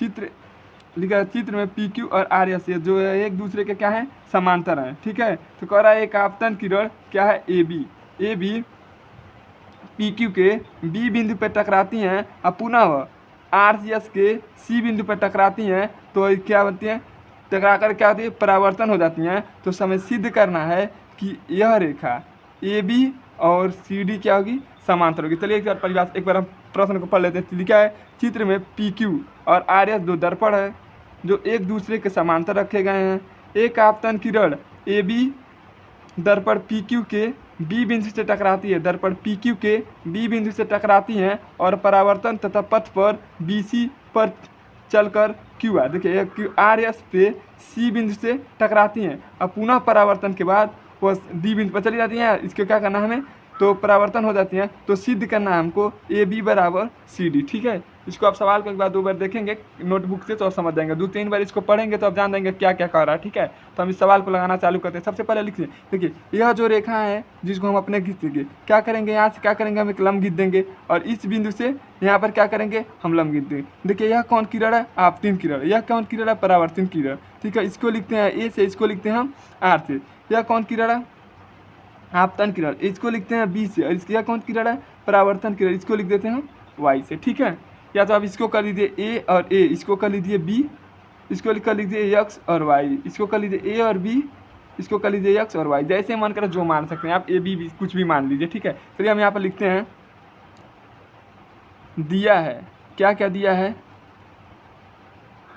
चित्र लिखा है, चित्र में पी क्यू और आर एस जो है एक दूसरे के क्या है, समांतर हैं। ठीक है, तो कह रहा है एक आपतन किरण क्या है, ए बी पी क्यू के बी बिंदु पर टकराती हैं और पुनः वह आर सी एस के सी बिंदु पर टकराती हैं, तो क्या बनती हैं, टकरा कर क्या होती है, परावर्तन हो जाती हैं। तो हमें सिद्ध करना है कि यह रेखा ए बी और सी डी क्या होगी, समांतर होगी। चलिए एक बार हम प्रश्न को पढ़ लेते हैं। लिखा है, चित्र में पी क्यू और आर एस दो दर्पण है जो एक दूसरे के समांतर रखे गए हैं। एक आपतन किरण ए बी दर्पण पी क्यू के बी बिंदु से टकराती है, दर्पण पी क्यू के बी बिंदु से टकराती हैं और परावर्तन तथा पथ पर बी सी पर चलकर क्यू आर, देखिए क्यू आर एस पे सी बिंदु से टकराती हैं और पुनः परावर्तन के बाद वो डी बिंदु पर चली जाती हैं। इसको क्या करना है हमें, तो परावर्तन हो जाती हैं, तो सिद्ध करना है हमको ए बी बराबर सी डी। ठीक है, इसको आप सवाल को एक बार 2 बार देखेंगे नोटबुक से तो आप समझ जाएंगे, 2-3 बार इसको पढ़ेंगे तो आप जान देंगे क्या क्या कर रहा है। ठीक है, तो हम इस सवाल को लगाना चालू करते हैं। सबसे पहले लिखिए, देखिए यह जो रेखा है जिसको हम अपने खींच देंगे, क्या करेंगे, यहाँ से क्या करेंगे, हम एक लंब खींच देंगे और इस बिंदु से यहाँ पर क्या करेंगे, हम लंब खींच देंगे। देखिए यह कौन किरण है, आपतन किरण, यह कौन किरण है, परावर्तन किरण। ठीक है, इसको लिखते हैं ए से, इसको लिखते हैं हम आर से। यह कौन किरण है, आपतन किरण, इसको लिखते हैं बी से, और इसका कौन किरण है, परावर्तन किरण, इसको लिख देते हैं हम वाई से। ठीक है, या तो आप इसको कर लीजिए ए और ए, इसको कर लीजिए बी, इसको कर लीजिए एक्स और वाई, इसको कर लीजिए ए और बी, इसको कर लीजिए एक्स और वाई, जैसे मन करे जो मान सकते हैं आप, ए बी कुछ भी मान लीजिए। ठीक है, चलिए हम यहाँ पर लिखते हैं, दिया है, क्या क्या दिया है,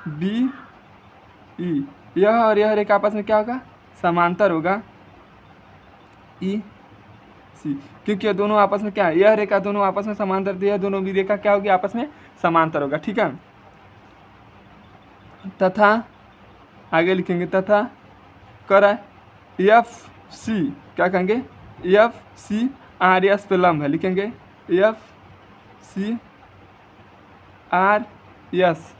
बी ई, यह और यह रेखा आपस में क्या होगा, समांतर होगा, ई सी, क्योंकि दोनों आपस में क्या है, यह रेखा दोनों आपस में समांतर दी है, दोनों भी रेखा क्या होगी, आपस में समांतर होगा। ठीक है, तथा आगे लिखेंगे, तथा कर एफ सी, क्या कहेंगे, एफ सी आर एस पे लंब है, लिखेंगे एफ सी आर एस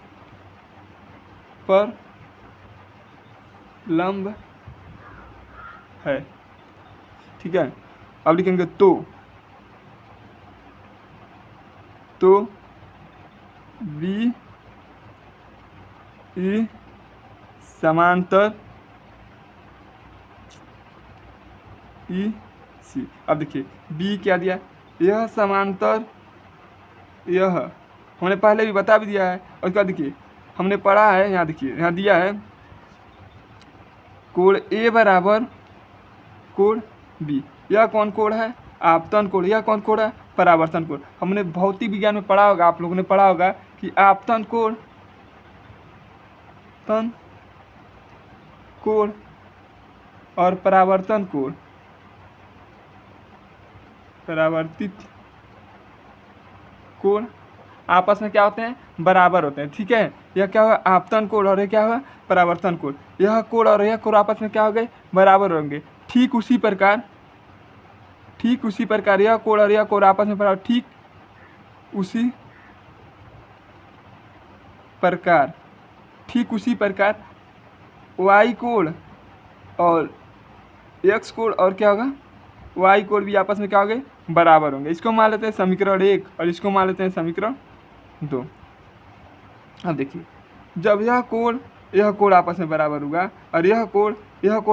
पर लंब है। ठीक है, अब लिखेंगे तो बी ई समांतर ई सी। अब देखिए बी क्या दिया, यह समांतर, यह हमने पहले भी बता भी दिया है, और क्या देखिए हमने पढ़ा है, यहाँ देखिए यहाँ दिया है कोण ए बराबर कोण बी, यह कौन कोण है, आपतन कोण, यह कौन कोण है, परावर्तन कोण। हमने भौतिक विज्ञान में पढ़ा होगा, आप लोगों ने पढ़ा होगा कि आपतन कोण, तन कोण और परावर्तन कोण, परावर्तित कोण आपस में क्या होते हैं, बराबर होते हैं। ठीक है, यह क्या हुआ, आपतन कोण और यह क्या हुआ, परावर्तन कोण, यह कोण और यह कोण आपस में क्या हो गए, बराबर होंगे। ठीक उसी प्रकार यह कोण और यह कोण आपस में बराबर, ठीक उसी प्रकार वाई कोण और एक्स कोण और क्या होगा, वाई कोण भी आपस में क्या हो गए, बराबर होंगे। इसको मान लेते हैं समीकरण 1 और इसको मान लेते हैं समीकरण 2। अब देखिए जब यह कोण आपस में बराबर होगा और यह कोण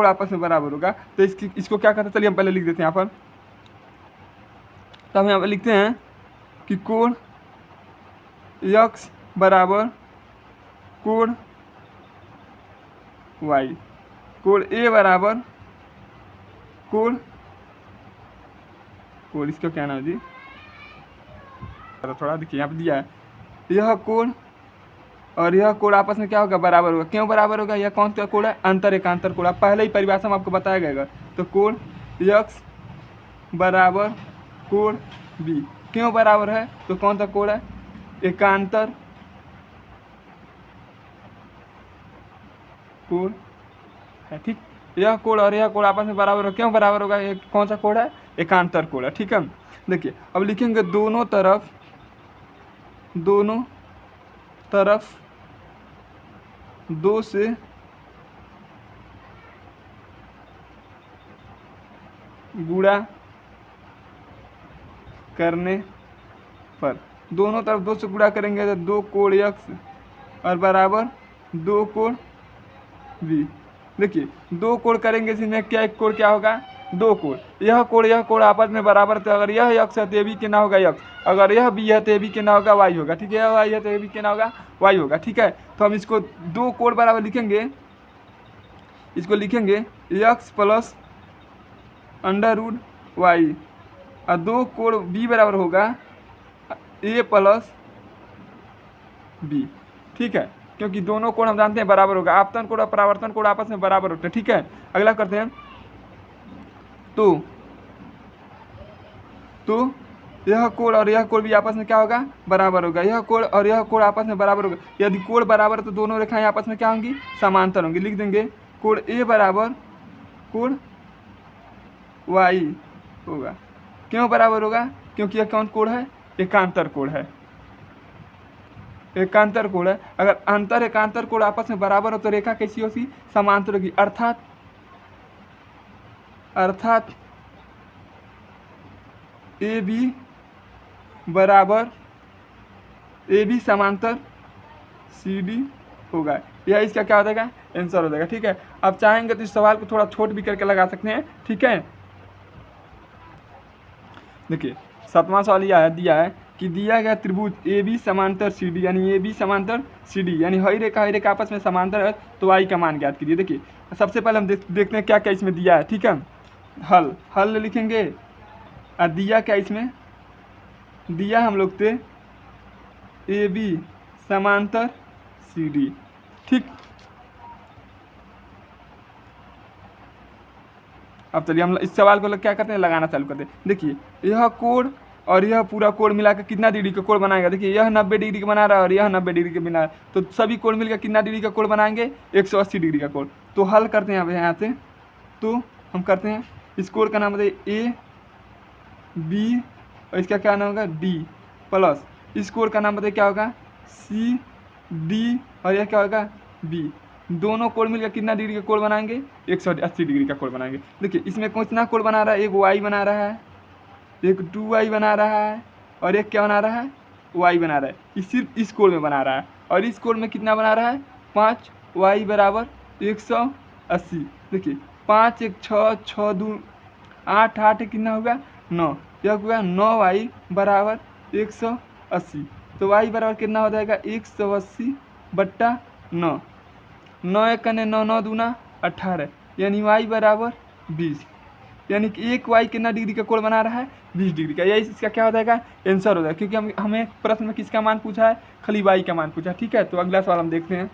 आपस में बराबर होगा, तो इसको क्या कहते हैं, चलिए हम पहले लिख देते हैं यहाँ पर। तो हम यहाँ पर लिखते हैं कि कोण x बराबर कोण y, कोण A बराबर कोण इसका क्या नाम है जी, थोड़ा देखिए यहाँ पे दिया है, यह कोण और यह कोण आपस में क्या होगा, बराबर होगा। क्यों बराबर होगा, यह कौन सा कोण है, अंतर एकांतर कोण, पहले ही परिभाषा में आपको बताया गया। तो कोण x बराबर कोण b, क्यों बराबर है, तो कौन सा कोण है, एकांतर कोण है। ठीक, यह कोण और यह कोण आपस में बराबर हो, क्यों बराबर होगा, ये कौन सा कोण है, एकांतर कोण है। ठीक है, देखिए अब लिखेंगे दोनों तरफ 2 से गुणा करने पर, दोनों तरफ 2 से गुणा करेंगे तो 2 कोण x और बराबर 2 कोण बी। देखिए 2 कोण करेंगे इसमें क्या, एक कोण क्या होगा 2 कोण, यह कोण आपस में बराबर, तो अगर यह एक्स है तो ये भी कितना होगा एक्स, अगर यह बी है तो ये भी कितना होगा वाई होगा। ठीक है, यह वाई है तो ये भी कितना होगा वाई होगा। ठीक है, तो हम इसको 2 कोण बराबर लिखेंगे, इसको लिखेंगे X plus under root Y, और 2 कोण बी बराबर होगा ए प्लस बी। ठीक है, क्योंकि दोनों कोण हम जानते हैं बराबर होगा, आपतन कोण और परावर्तन कोण आपस में बराबर होते हैं। ठीक है, अगला करते हैं। तो यह कोण और यह कोण भी आपस में क्या होगा बराबर होगा, यह कोण और यह कोण आपस में बराबर होगा। यदि कोण बराबर है तो दोनों रेखाएं आपस में क्या होंगी समांतर होंगी। लिख देंगे कोण ए बराबर कोण वाई होगा। क्यों बराबर होगा, क्योंकि यह कौन कोण है, एकांतर कोण है, एकांतर कोण है। अगर अंतर एकांतर कोण आपस में बराबर हो तो रेखा कैसी होगी समांतर होगी, अर्थात ए बी बराबर ए बी समांतर सी डी होगा। यह इसका क्या हो जाएगा आंसर हो जाएगा। ठीक है, अब चाहेंगे तो इस सवाल को थोड़ा छोट भी करके लगा सकते हैं। ठीक है, देखिए 7वां सवाल यह दिया है कि दिया गया त्रिभुज ए बी समांतर सी डी, यानी ए बी समांतर सी डी, यानी हई रेखा आपस में समांतर है, तो आई का मान ज्ञात कीजिए। देखिए सबसे पहले हम देखते हैं क्या क्या इसमें दिया है। ठीक है, हल लिखेंगे, और दिया क्या इसमें दिया हम लोग थे ए बी समांतर सी डी। ठीक, अब चलिए हम इस सवाल को क्या करते हैं लगाना चालू करते हैं। देखिए यह कोण और यह पूरा कोण मिलाकर कितना डिग्री का कोण बनाएगा। देखिए यह 90 डिग्री का बना रहा है और यह 90 डिग्री का बना रहा है, तो सभी कोण मिलकर कितना डिग्री का कोण बनाएंगे 180 डिग्री का कोण। तो हल करते हैं अब यहाँ से, तो हम करते हैं इस कोण का नाम बताइए ए बी और इसका क्या नाम होगा डी, प्लस इस कोण का नाम बताइए क्या होगा सी डी और यह क्या होगा बी। दोनों कोण मिलकर कितना डिग्री का कोण बनाएंगे 180 डिग्री का कोण बनाएंगे। देखिए इसमें कितना कोण बना रहा है, एक वाई बना रहा है, एक 2y बना रहा है और एक क्या बना रहा है y बना रहा है। इस सिर्फ इस कोण में बना रहा है, और इस कोण में कितना बना रहा है 5y बराबर 180। देखिए 5 1 6 6 2 8 8 कितना होगा 9, यह होगा 9y बराबर 180। तो y बराबर कितना हो जाएगा 180 बट्टा 9, 9 1 कने 9 9 दूना 18, यानी y बराबर 20, यानी कि एक y कितना डिग्री का कोण बना रहा है 20 डिग्री का। यही इसका क्या हो जाएगा आंसर हो जाएगा, क्योंकि हमें प्रश्न में किसका मान पूछा है खाली y का मान पूछा। ठीक है, तो अगला सवाल हम देखते हैं।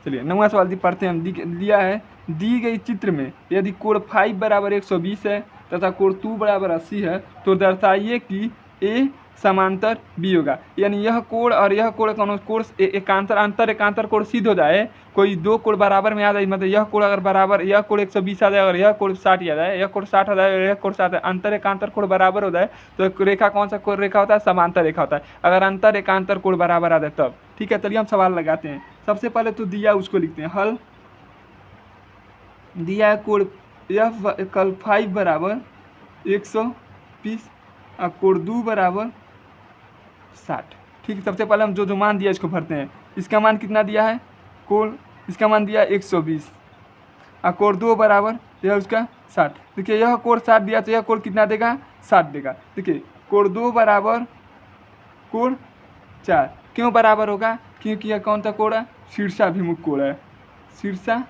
चलिए 9वां सवाल पढ़ते हैं हम। दिया है दी गई चित्र में यदि कोण 5 बराबर 120 है तथा कोण 2 बराबर 80 है तो दर्शाइए कि ए समांतर बी होगा। यानी यह कोण और यह कोण कोण एकांतर कोण सिद्ध हो जाए, कोई दो कोण बराबर में आ जाए, मतलब यह कोण अगर बराबर, यह कोण 120 आ जाए और यह कोण 60 आ जाए, यह कोण 60 आ जाए और यह कोण 60 अंतर एकांतर कोण बराबर हो जाए, तो रेखा कौन सा कोण रेखा होता है समांतर रेखा होता है, अगर अंतर एकांतर कोण बराबर आ जाए तब। ठीक है, चलिए हम सवाल लगाते हैं। सबसे पहले तो दिया उसको लिखते हैं, हल दिया है कोण यह कल 5 बराबर 120 और कोण 2 बराबर 60। ठीक है, सबसे पहले हम जो मान दिया इसको भरते हैं। इसका मान कितना दिया है कोण, इसका मान दिया 120 और कोण 2 बराबर यह उसका 60। देखिए यह कोण 60 दिया तो यह कोण कितना देगा 60 देगा। देखिए कोण 2 बराबर कोण 4, क्यों बराबर होगा, क्योंकि यह कौन सा कोण है शीर्षाभिमुख कोण है, शीर्षा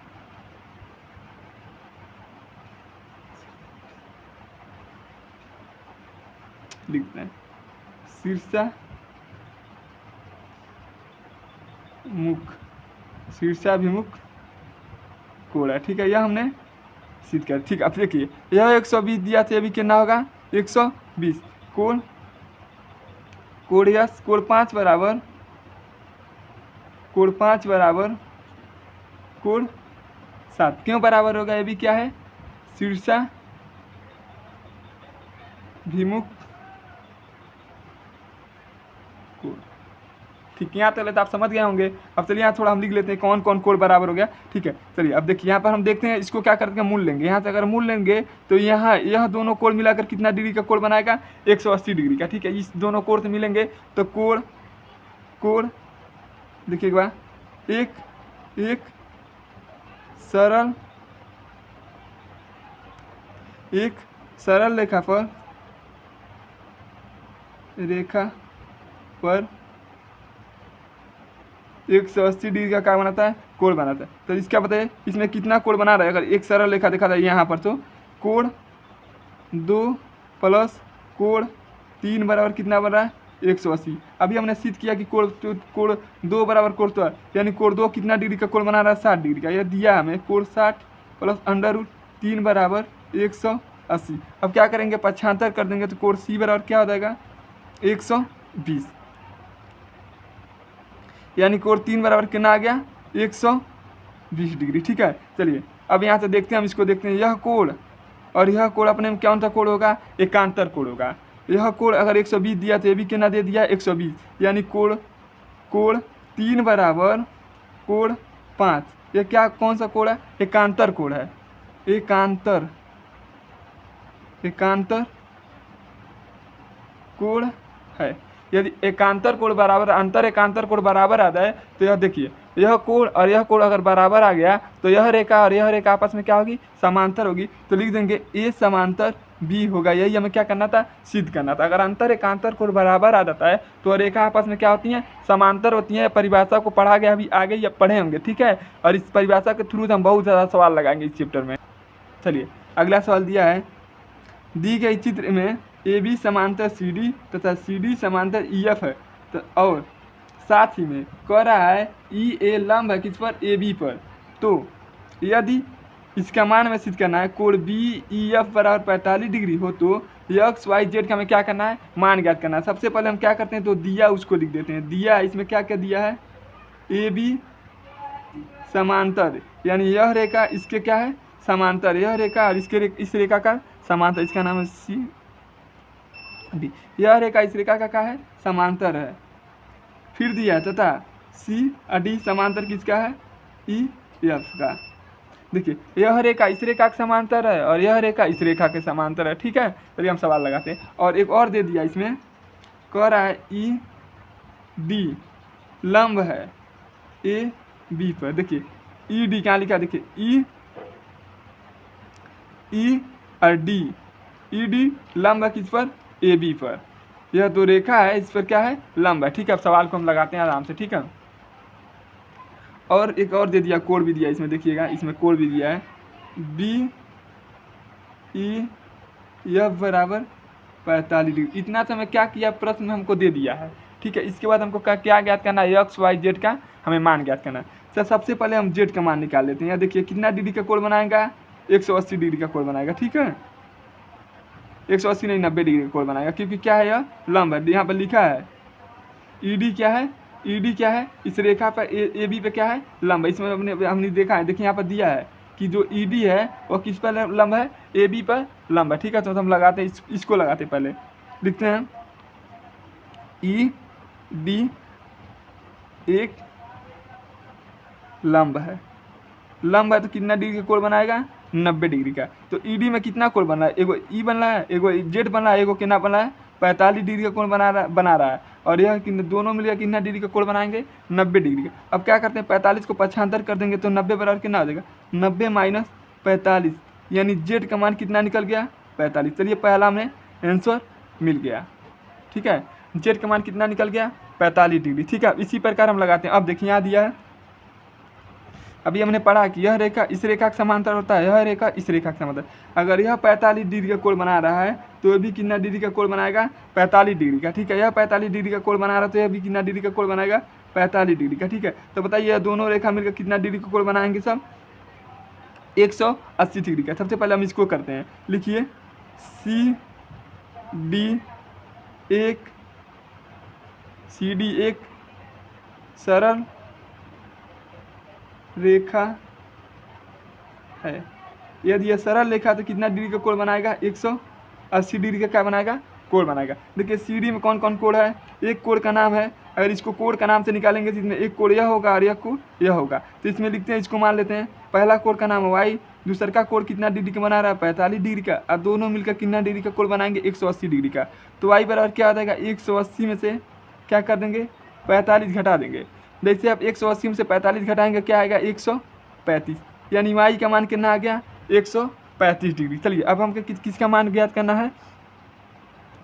लिखते हैं शीर्षाभिमुख कोण है। ठीक है, यह हमने सिद्ध किया। ठीक है, अब देखिए यह 120 दिया तो ये भी कितना होगा 120, कोण यस कोण 5 बराबर कोण 7, क्यों बराबर होगा, ये भी क्या है शीर्षाभिमुख कोण। ठीक, यहाँ तक तो आप समझ गए होंगे। अब चलिए यहाँ थोड़ा हम लिख लेते हैं कौन कौन कोण बराबर हो गया। ठीक है, चलिए अब देखिए यहाँ पर हम देखते हैं इसको क्या करके मूल लेंगे। यहाँ से अगर मूल लेंगे तो यहाँ यह दोनों कोण मिलाकर कितना डिग्री का कोण बनाएगा, 180 डिग्री का। ठीक है, इस दोनों कोण से मिलेंगे तो कोण कोण देखिए एक बार, एक सरल रेखा पर 180 डिग्री का क्या बनाता है, कोण बनाता है। तो इसका बताइए इसमें कितना कोण बना रहा है। अगर एक सरल रेखा देखा जाए यहाँ पर तो कोण 2 प्लस कोण 3 बराबर कितना बन रहा है, 180। अभी हमने सिद्ध किया कि कोण 2 बराबर कोण तो है, यानी कोण 2 कितना डिग्री का कोण बना रहा है, 60 डिग्री का। यह दिया हमें कोण 60 प्लस √3 बराबर 180। अब क्या करेंगे, पक्षांतर कर देंगे तो कोण सी बराबर क्या हो जाएगा, 120, यानी कोण 3 बराबर कितना आ गया, 120 डिग्री। ठीक है, चलिए अब यहाँ से देखते हैं, हम इसको देखते हैं। यह कोण और यह कोण अपने में कौन सा कोण होगा, एकांतर कोण होगा। यह कोण अगर 120 दिया तो ये भी कितना दे दिया, 120, यानी कोण 3 बराबर कोण 5। यह क्या कौन सा कोण है, एकांतर कोण है, एकांतर कोण है। यदि एकांतर कोण बराबर अंतर एकांतर कोण बराबर आ जाए तो यह देखिए यह कोण और यह कोण अगर बराबर आ गया तो यह रेखा और यह रेखा आपस में क्या होगी, समांतर होगी। तो लिख देंगे ए समांतर बी होगा। यही हमें क्या करना था, सिद्ध करना था। अगर अंतर एकांतर कोण बराबर आ जाता है तो रेखा आपस में क्या होती हैं, समांतर होती हैं। परिभाषा को पढ़ा गया, अभी आगे ये पढ़े होंगे। ठीक है, और इस परिभाषा के थ्रू हम बहुत ज़्यादा सवाल लगाएंगे इस चैप्टर में। चलिए अगला सवाल दिया है, दी गई चित्र में ए बी समांतर सी डी तथा सी डी समांतर ई एफ है, तो और साथ ही में कह रहा है ई ए लंब है किस पर, ए बी पर। तो यदि इसका मान हमें सिद्ध करना है, कोण बी ई एफ बराबर 45 डिग्री हो तो एक्स वाई जेड का हमें क्या करना है, मान ज्ञात करना है। सबसे पहले हम क्या करते हैं, तो दिया उसको लिख देते हैं। दिया इसमें क्या क्या दिया है, ए बी समांतर, यानी यह रेखा इसके क्या है, समांतर। यह रेखा और इस रेखा का समांतर, इसका नाम है सी डी। यह रेखा इस रेखा का क्या है, समांतर है। फिर दिया तथा सी और डी समांतर किसका है, ई एफ का। देखिए यह रेखा इस रेखा के समांतर है और यह रेखा इस रेखा के समांतर है। ठीक है, चलिए हम सवाल लगाते हैं। और एक और दे दिया इसमें, कह रहा है ई डी लंब है ए बी पर। देखिए ई डी क्या लिखा, देखिए ई और डी, ई डी लंब है किस पर, ए बी पर। यह तो रेखा है, इस पर क्या है, लंब है। ठीक है, अब सवाल को हम लगाते हैं आराम से। ठीक है, और एक और दे दिया, कोण भी दिया इसमें। देखिएगा इसमें कोण भी दिया है, बी ई एफ बराबर 45 डिग्री। इतना समय क्या किया, प्रश्न में हमको दे दिया है। ठीक है, इसके बाद हमको क्या ज्ञात करना है, एक्स वाई जेड का हमें मान ज्ञात करना है। सर सबसे पहले हम जेड का मान निकाल लेते हैं। यहाँ देखिए कितना डिग्री का कोण बनाएगा, 180 डिग्री का कोण बनाएगा। ठीक है, 180 नहीं 90 डिग्री का कोण बनाएगा, क्योंकि क्या है, यह लंब है। यहाँ पर लिखा है ईडी क्या है, ईडी क्या है, इस रेखा पर ए बी पे क्या है, लंब है। इसमें हमने देखा है, देखिए यहाँ पर दिया है कि जो ईडी है वह किस पर लंब है, ए बी पर लंब है। ठीक है, तो हम लगाते हैं इसको लगाते हैं। पहले लिखते हैं ई डी एक लंब है, लंब है तो कितना डिग्री का कोण बनाएगा, 90 डिग्री का। तो ईडी में कितना कोण बन रहा है, एगो ई बन रहा है, एगो जेड बन रहा है, एगो कितना बन रहा है, 45 डिग्री का कोण बना रहा है। और यह दोनों मिलकर कितना डिग्री का कोण बनाएंगे, 90 डिग्री का। अब क्या करते हैं, 45 को पक्षांतर कर देंगे तो 90 बराबर कितना हो जाएगा, 90 माइनस 45, यानी जेड का मान कितना निकल गया, 45। चलिए पहला हमें आंसर मिल गया। ठीक है, जेड का मान कितना निकल गया, 45 डिग्री। ठीक है, इसी प्रकार हम लगाते हैं। अब देखिए यहाँ दिया है, अभी हमने पढ़ा कि यह रेखा इस रेखा का समांतर होता है, यह रेखा इस रेखा का समांतर। अगर यह 45 डिग्री का कोण बना रहा है तो यह भी कितना डिग्री का कोण बनाएगा, 45 डिग्री का। ठीक है, यह 45 डिग्री का कोण बना रहा है तो यह भी कितना डिग्री का कोण बनाएगा, 45 डिग्री का। ठीक है, तो बताइए यह दोनों रेखा मिलकर कितना डिग्री का कोण बनाएंगे, सब 180 डिग्री का। सबसे पहले हम इसको करते हैं, लिखिए सी डी एक सरल रेखा है। यदि यह सरल रेखा तो कितना डिग्री का कोण बनाएगा, 180 डिग्री का क्या बनाएगा, कोण बनाएगा। देखिए सी डी में कौन कौन कोण है, एक कोण का नाम है अगर इसको कोड का नाम से निकालेंगे तो इसमें एक कोड यह होगा और यह कोड यह होगा। तो इसमें लिखते हैं, इसको मान लेते हैं पहला कोड का नाम है वाई, दूसरा का कोड कितना डिग्री का बना रहा है 45 डिग्री का, और दोनों मिलकर कितना डिग्री का कोड बनाएंगे 180 डिग्री का। तो वाई बराबर क्या आ जाएगा 180 में से क्या कर देंगे 45 घटा देंगे। जैसे आप 180 में से 45 घटाएंगे क्या आएगा 135, यानी वाई का मान कितना आ गया 135 डिग्री। चलिए अब हमको किसका मान ज्ञात करना है,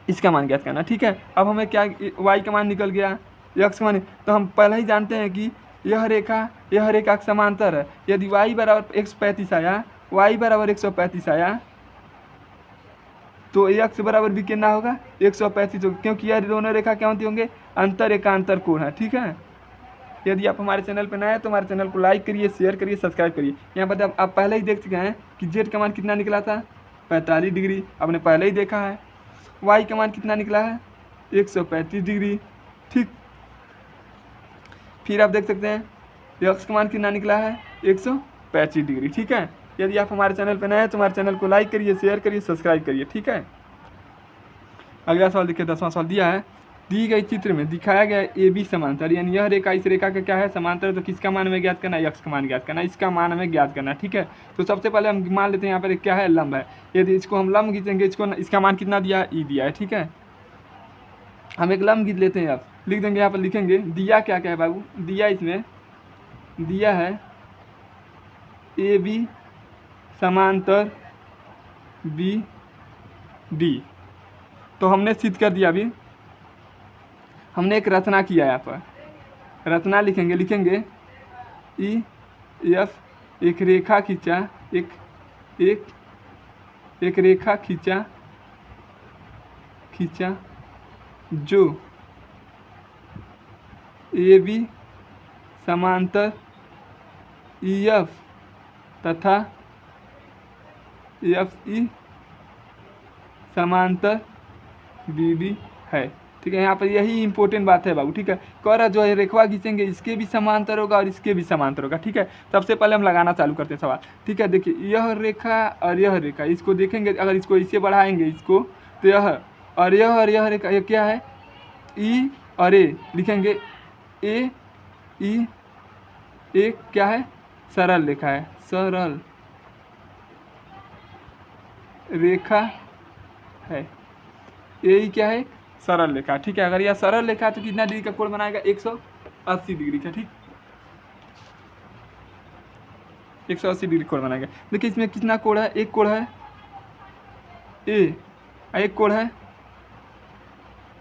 इसका मान ज्ञात करना। ठीक है, अब हमें क्या वाई का मान निकल गया, एक्स का मान, तो हम पहले ही जानते हैं कि यह रेखा समांतर है। यदि वाई बराबर 135 आया, वाई बराबर 135 आया तो एक्स बराबर भी कितना होगा 135 होगा, क्योंकि यह दोनों रेखा क्या होती होंगे अंतर एकांतर कोण है। ठीक है, यदि आप हमारे चैनल पर नए हैं तो हमारे चैनल को लाइक करिए, शेयर करिए, सब्सक्राइब करिए। यहाँ पर आप पहले ही देख चुके हैं कि जेड का मान कितना निकला था 45 डिग्री, आपने पहले ही देखा है। वाई का मान कितना निकला है 135 डिग्री। ठीक, फिर आप देख सकते हैं एक्स का मान कितना निकला है 135 डिग्री। ठीक है, यदि आप हमारे चैनल पर नए हैं तो हमारे चैनल को लाइक करिए, शेयर करिए, सब्सक्राइब करिए। ठीक है, अगला सवाल देखिए, 10वां सवाल दिया है, दी गई चित्र में दिखाया गया ए बी समांतर, यानी यह रेखा इस रेखा का क्या है समांतर, तो किसका मान हमें ज्ञात करना है एक्स का मान ज्ञात करना है, इसका मान हमें ज्ञात करना है। ठीक है, तो सबसे पहले हम मान लेते हैं यहाँ पर क्या है लंब है, यदि इसको हम लंब खींचेंगे, इसका मान कितना दिया है ई दिया है। ठीक है, हम एक लंब खींच लेते हैं, आप लिख देंगे, यहाँ पर लिखेंगे दिया क्या क्या है बाबू, दिया इसमें दिया है ए बी समांतर बी डी। तो हमने सिद्ध कर दिया, अभी हमने एक रचना किया यहाँ पर, रचना लिखेंगे ई एफ, एक रेखा खींचा, एक रेखा खींचा जो ए बी समांतर ई एफ तथा एफ ई समांतर बी डी है। ठीक है, यहाँ पर यही इंपॉर्टेंट बात है बाबू। ठीक है, कह रहा जो है रेखा खींचेंगे इसके भी समांतर होगा और इसके भी समांतर होगा। ठीक है, सबसे पहले हम लगाना चालू करते हैं सवाल। ठीक है, देखिए यह रेखा और यह रेखा, इसको देखेंगे, अगर इसको इसे बढ़ाएंगे इसको तो यह और यह रेखा, ये क्या है ई और ए, लिखेंगे ए ई, एक क्या है सरल रेखा है, सरल रेखा है, यही क्या है सरल रेखा। ठीक है, अगर यह सरल रेखा है तो कितना डिग्री का कोण बनाएगा 180 डिग्री का। ठीक, 180 डिग्री कोण बनाएगा। देखिए इसमें कितना कोण है, एक कोण है ए, एक कोण है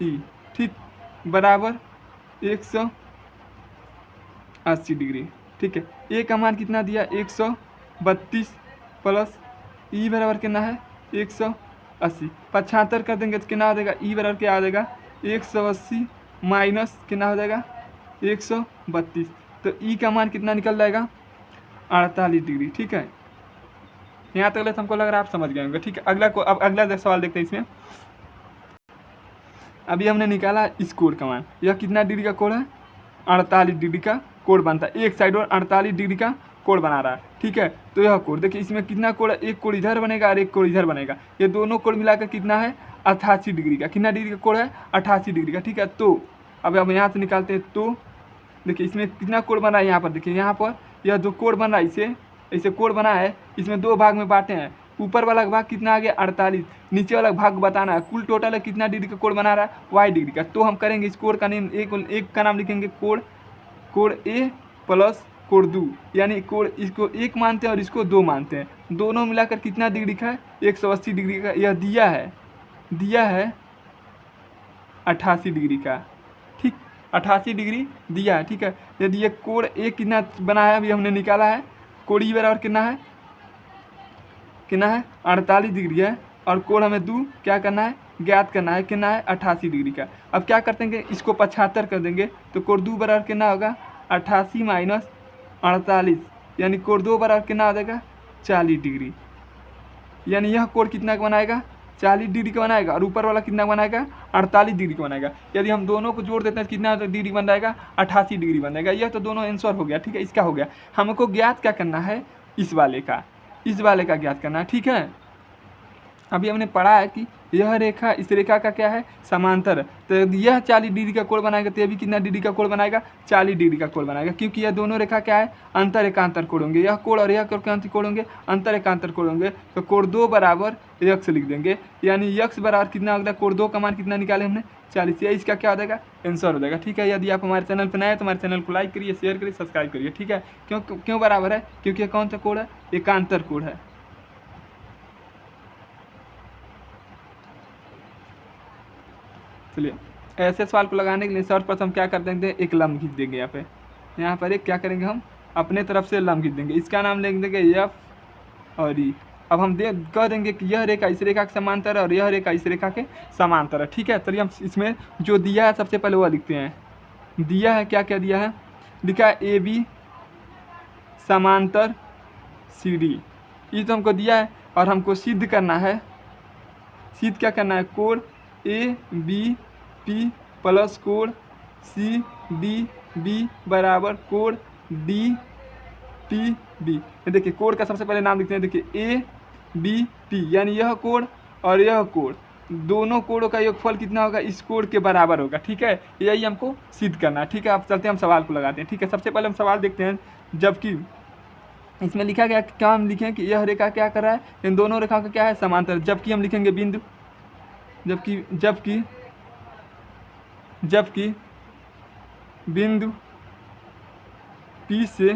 ई। ठीक, बराबर 180 डिग्री। ठीक है, ए का मान कितना दिया 132 प्लस ई बराबर कितना है 180, 75 कर देंगे तो कितना आ जाएगा, ई बराबर क्या आ जाएगा 180 माइनस कितना हो जाएगा 132, तो ई का मान कितना निकल जाएगा 48 डिग्री। ठीक है, यहाँ तक हमको लग रहा है आप समझ गए होंगे। ठीक है, अब अगला सवाल देखते हैं। इसमें अभी हमने निकाला इस कोण का मान, यह कितना डिग्री का कोण है 48 डिग्री का कोण बनता है, एक साइड और 48 डिग्री का कोण बना रहा है। ठीक है, तो यह कोण देखिए इसमें कितना कोण है, एक कोण इधर बनेगा और एक कोण इधर बनेगा, ये दोनों कोण मिलाकर कितना है 88 डिग्री का, कितना डिग्री का कोण है 88 डिग्री का। ठीक है, तो अब हम यहाँ से निकालते हैं, तो देखिए इसमें कितना कोण बना है, यहाँ पर देखिए, यहाँ पर यह जो कोण बन रहा है इसे कोण बना है, इसमें दो भाग में बांटे हैं, ऊपर वाला भाग कितना आ गया 48, नीचे वाला भाग बताना है, कुल टोटल है कितना डिग्री का कोण बना रहा है y डिग्री का। तो हम करेंगे इस कोण का नेम, एक का नाम लिखेंगे कोण ए प्लस कोण दो, यानी कोण इसको एक मानते हैं और इसको दो मानते हैं, दोनों मिलाकर कितना डिग्री का है 180 डिग्री का। यह दिया है 88 डिग्री का। ठीक, 88 डिग्री दिया है। ठीक है, यदि ये कोण ए कितना बना है अभी हमने निकाला है, कोण ई बराबर कितना है 48 डिग्री है, और कोण हमें दो क्या करना है ज्ञात करना है, कितना है 88 डिग्री का। अब क्या करते हैं इसको 75 कर देंगे, तो कोण दो बराबर कितना होगा 88 माइनस 48, यानी कोण दो बराबर कितना आ जाएगा 40 डिग्री, यानी यह कोण कितना का बनाएगा 40 डिग्री का बनाएगा, और ऊपर वाला कितना बनाएगा 48 डिग्री का बनाएगा। यदि हम दोनों को जोड़ देते हैं कितना डिग्री बन जाएगा 88 डिग्री बन जाएगा। यह तो दोनों आंसर हो गया। ठीक है, इसका हो गया। हमको ज्ञात क्या करना है इस वाले का ज्ञात करना है। ठीक है, अभी हमने पढ़ा है कि यह रेखा इस रेखा का क्या है, समांतर है। तो यह 40 डिग्री का कोण बनाएगा तो यह भी कितना डिग्री का कोण बनाएगा, 40 डिग्री का कोण बनाएगा, क्योंकि यह दोनों रेखा क्या है, अंतर एकांतर कोण होंगे। यह कोण और यह कोण कौन सी कोण होंगे, अंतर एकांतर कोण होंगे। तो कोण 2 बराबर यक्स लिख देंगे, यानी यक्स बराबर कितना होगा, कोण 2 का मान कितना निकाले हमने, 40। यह इसका क्या हो जाएगा, आंसर हो जाएगा। ठीक है, यदि आप हमारे चैनल पर नए हैं तो हमारे चैनल को लाइक करिए, शेयर करिए, सब्सक्राइब करिए। ठीक है, क्यों बराबर है, क्योंकि यह कौन सा कोण है, एकांतर कोण है। चलिए, ऐसे सवाल को लगाने के लिए सर्वप्रथम क्या कर देंगे, एक लंब खींच देंगे। यहाँ पर एक क्या करेंगे, हम अपने तरफ से लंब खींच देंगे। इसका नाम लिख देंगे एफ और ई। अब हम कह देंगे कि यह रेखा इस रेखा के समांतर है और यह रेखा इस रेखा के समांतर है। ठीक है, चलिए हम इसमें जो दिया है सबसे पहले वह लिखते हैं। दिया है, क्या क्या दिया है, लिखा है ए बी समांतर सी डी। ये तो हमको दिया है और हमको सिद्ध करना है। सिद्ध क्या करना है, कोण ए बी पी प्लस कोण सी डी बी बराबर कोण डी पी बी। देखिए कोण का सबसे पहले नाम लिखते हैं। देखिए ए बी पी, यानी यह कोण और यह कोण, दोनों कोणों का योगफल कितना होगा, इस कोण के बराबर होगा। ठीक है, यही हमको सिद्ध करना है। ठीक है, अब चलते हैं हम सवाल को लगाते हैं। ठीक है, सबसे पहले हम सवाल देखते हैं। जबकि इसमें लिखा गया, क्या हम लिखें कि यह रेखा क्या कर रहा है, इन दोनों रेखा का क्या है, समांतर। जबकि हम लिखेंगे बिंदु, जबकि बिंदु P से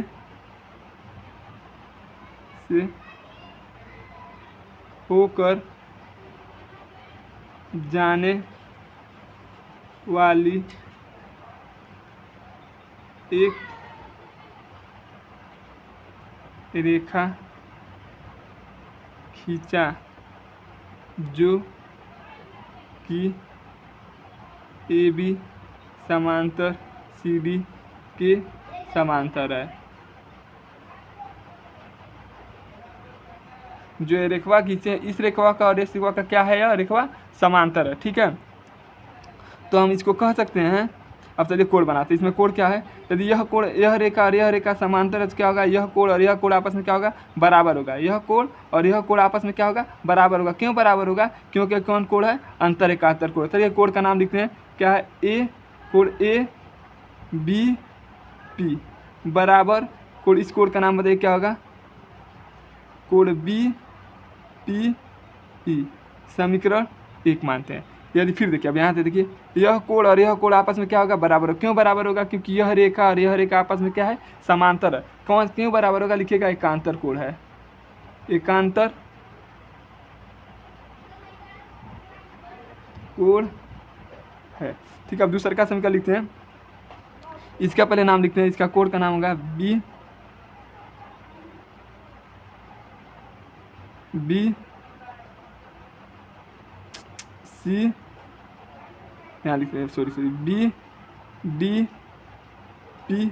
होकर जाने वाली एक रेखा खींचा जो कि ए बी समांतर सी डी के समांतर है। जो ये रेखवा खींचे, इस रेखवा का और इस रेखवा का क्या है, यह रेखवा समांतर है। ठीक है, तो हम इसको कह सकते हैं। अब चलिए कोण बनाते हैं। इसमें कोण क्या है, यदि यह कोण, यह रेखा और यह रेखा समांतर है तो क्या होगा, यह कोण और यह कोण आपस में क्या होगा, बराबर होगा। यह कोण और यह कोण आपस में क्या होगा, बराबर होगा। क्यों बराबर होगा, क्योंकि कौन कोण है, अंतर एकांतर कोण। चलिए कोण का नाम लिखते हैं, क्या है, ए कोण ए बी पी बराबर कोण, इस कोण का नाम बताइए क्या होगा, कोण बी पी ई। समीकरण 1 मानते हैं। यदि फिर देखिए, अब यहाँ से देखिए, यह कोण और यह कोण आपस में क्या होगा, बराबर होगा। क्यों बराबर होगा, क्योंकि यह रेखा और यह रेखा आपस में क्या है, समांतर है। कौन क्यों बराबर होगा, लिखिएगा एकांतर कोण है, एकांतर कोण है। ठीक है, अब दूसरा का समीकरण लिखते हैं। इसका पहले नाम लिखते हैं, इसका कोण का नाम होगा बी सी, यहाँ लिखते हैं, सॉरी बी डी पी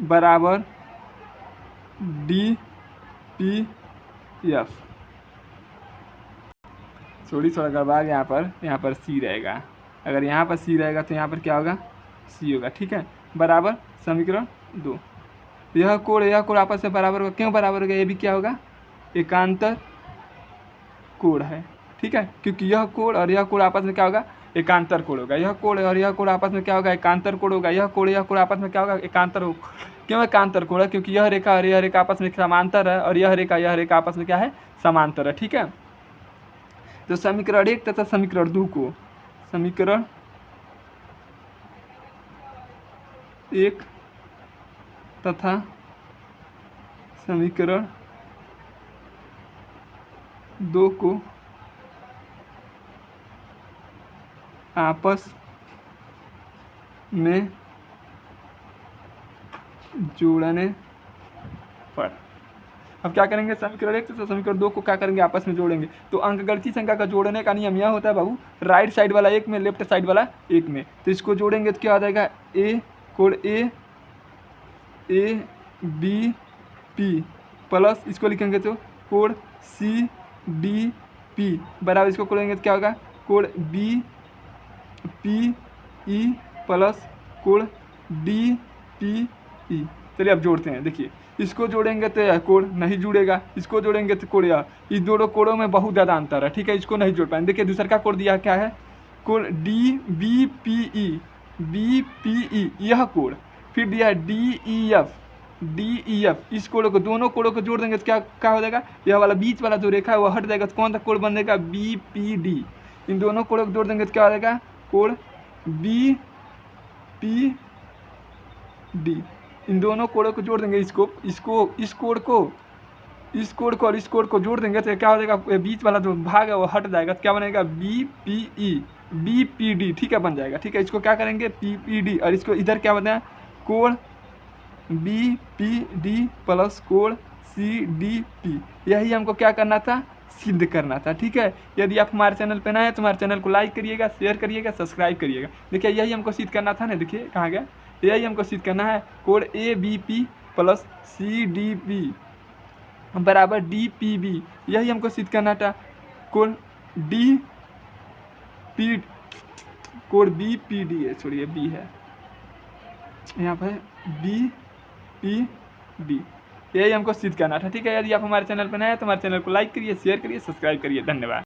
बराबर डी पी एफ। थोड़ा गड़बड़ा यहाँ पर सी रहेगा। अगर यहाँ पर सी रहेगा तो यहाँ पर क्या होगा, सी होगा। ठीक है, बराबर समीकरण 2। यह कोण आपस में बराबर होगा। क्यों बराबर होगा, ये भी क्या होगा, एकांतर कोण है। ठीक है, क्योंकि यह कोण और यह कोण आपस में क्या होगा, एकांतर कोण होगा। यह कोण और यह कोण आपस में क्या होगा, एकांतर कोण होगा। यह कोण आपस में क्या होगा, एकांतर होगा। क्यों एकांतर कोण है, क्योंकि यह रेखा और यह रेखा आपस में समांतर है और यह रेखा आपस में क्या है, समांतर है। ठीक है, तो समीकरण 1 तथा समीकरण 2 को, समीकरण 1 तथा समीकरण 2 को आपस में जोड़ने पर, अब क्या करेंगे, समीकरण 1 से समीकरण 2 को क्या करेंगे, आपस में जोड़ेंगे। तो अंकगणितीय संख्या का जोड़ने का नियम यह होता है बाबू, राइट साइड वाला 1 में, लेफ्ट साइड वाला 1 में। तो इसको जोड़ेंगे तो क्या आ जाएगा, ए कोण ए बी पी प्लस इसको लिखेंगे तो कोण सी डी पी बराबर, इसको खोलेंगे तो क्या होगा, कोण बी पी ई प्लस कोण डी पी ई। चलिए अब जोड़ते हैं। देखिए इसको जोड़ेंगे तो यह कोड नहीं जुड़ेगा, इसको जोड़ेंगे तो कोड यह, इस दोनों कोडों में बहुत ज़्यादा अंतर है, ठीक है, इसको नहीं जोड़ पाएंगे। देखिए दूसरा का कोड दिया क्या है, कोड DBPE यह कोड, फिर दिया है DEF, इस कोड को, दोनों कोडों को जोड़ देंगे तो क्या हो जाएगा, यह वाला बीच वाला जो रेखा है वो हट जाएगा, तो कौन सा कोड बन जाएगा, BPD। इन दोनों कोडों को जोड़ देंगे तो क्या हो जाएगा, कोड BPD। इन दोनों कोडों को जोड़ देंगे, इस कोड को और इस कोड को जोड़ देंगे तो क्या हो जाएगा, बीच वाला जो भाग है वो हट जाएगा, तो क्या बनेगा, BPD, ठीक है, बन जाएगा। ठीक है, इसको क्या करेंगे, PPD, और इसको इधर क्या बताया, code BPD plus code CDP। यही हमको क्या करना था, सिद्ध करना था। ठीक है, यदि आप हमारे चैनल पे नए हैं तो हमारे चैनल को लाइक करिएगा, शेयर करिएगा, सब्सक्राइब करिएगा। देखिए यही हमको सिद्ध करना था ना, देखिए कहाँ गया, यही हमको सिद्ध करना है, कोड ABP प्लस CDP बराबर DPB, यही हमको सिद्ध करना था। कोड BPD है, छोड़िए B है यहाँ पर, BPD, यही हमको सिद्ध करना था। ठीक है, यदि आप हमारे चैनल पर नए हैं तो हमारे चैनल को लाइक करिए, शेयर करिए, सब्सक्राइब करिए। धन्यवाद।